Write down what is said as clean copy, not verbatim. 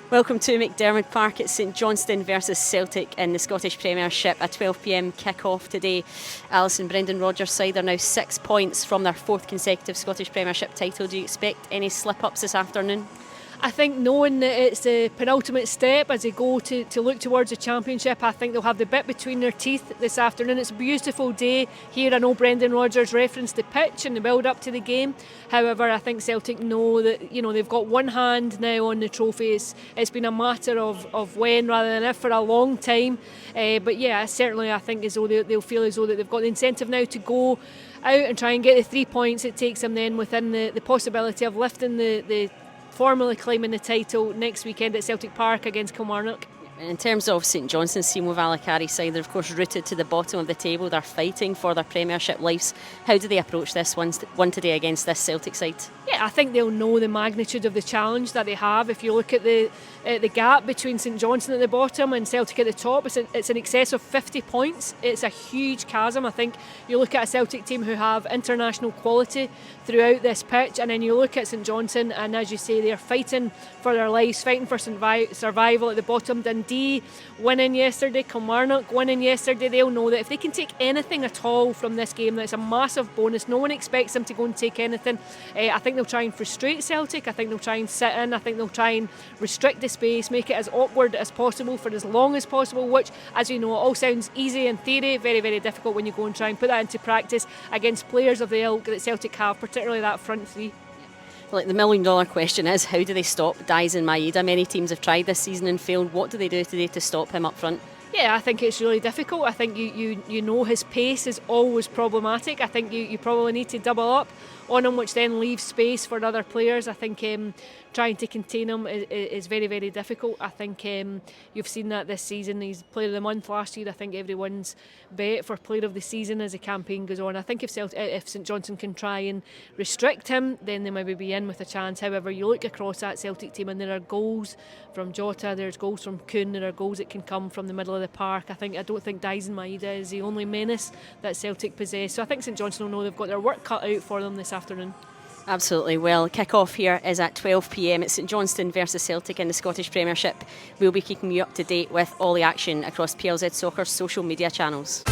Welcome to McDiarmid Park at St Johnstone versus Celtic in the Scottish Premiership. A 12 p.m. kick-off today. Alison, Brendan Rodgers' side are now 6 points from their fourth consecutive Scottish Premiership title. Do you expect any slip-ups this afternoon? I think knowing that it's the penultimate step as they go to look towards the Championship, I think they'll have the bit between their teeth this afternoon. It's a beautiful day here. I know Brendan Rodgers referenced the pitch and the build-up to the game. However, I think Celtic know that they've got one hand now on the trophies. It's been a matter of when rather than if for a long time. But yeah, certainly I think as though they'll feel as though that they've got the incentive now to go out and try and get the 3 points it takes them then within the possibility of lifting the formally claiming the title next weekend at Celtic Park against Kilmarnock. In terms of St Johnstone's team with Valakari's side, they're of course rooted to the bottom of the table. They're fighting for their Premiership lives. How do they approach this one today against this Celtic side? Yeah, I think they'll know the magnitude of the challenge that they have. If you look at the gap between St Johnstone at the bottom and Celtic at the top, it's in excess of 50 points. It's a huge chasm. I think you look at a Celtic team who have international quality throughout this pitch, and then you look at St Johnstone, and as you say, they're fighting for their lives, fighting for survival at the bottom. Dundee winning yesterday, Kilmarnock winning yesterday. They'll know that if they can take anything at all from this game, that's a massive bonus. No one expects them to go and take anything. I think they'll try and frustrate Celtic. I think they'll try and sit in. I think they'll try and restrict the space, make it as awkward as possible for as long as possible, which, as you know, it all sounds easy in theory, very, very difficult when you go and try and put that into practice against players of the ilk that Celtic have, particularly that front three. Like the $1 million question is, how do they stop Daizen Maeda? Many teams have tried this season and failed. What do they do today to stop him up front? Yeah, I think it's really difficult. I think you know his pace is always problematic. I think you probably need to double up on him, which then leaves space for other players. I think trying to contain him is very, very difficult. I think you've seen that this season. He's Player of the Month last year. I think everyone's bet for Player of the Season as the campaign goes on. I think if St Johnstone can try and restrict him, then they maybe be in with a chance. However, you look across that Celtic team and there are goals from Jota, there's goals from Kuhn, there are goals that can come from the middle of the park. I don't think Daizen Maeda is the only menace that Celtic possess. So I think St Johnstone will know they've got their work cut out for them this afternoon. Absolutely. Well, kick-off here is at 12 p.m. It's St Johnstone versus Celtic in the Scottish Premiership. We'll be keeping you up to date with all the action across PLZ Soccer's social media channels.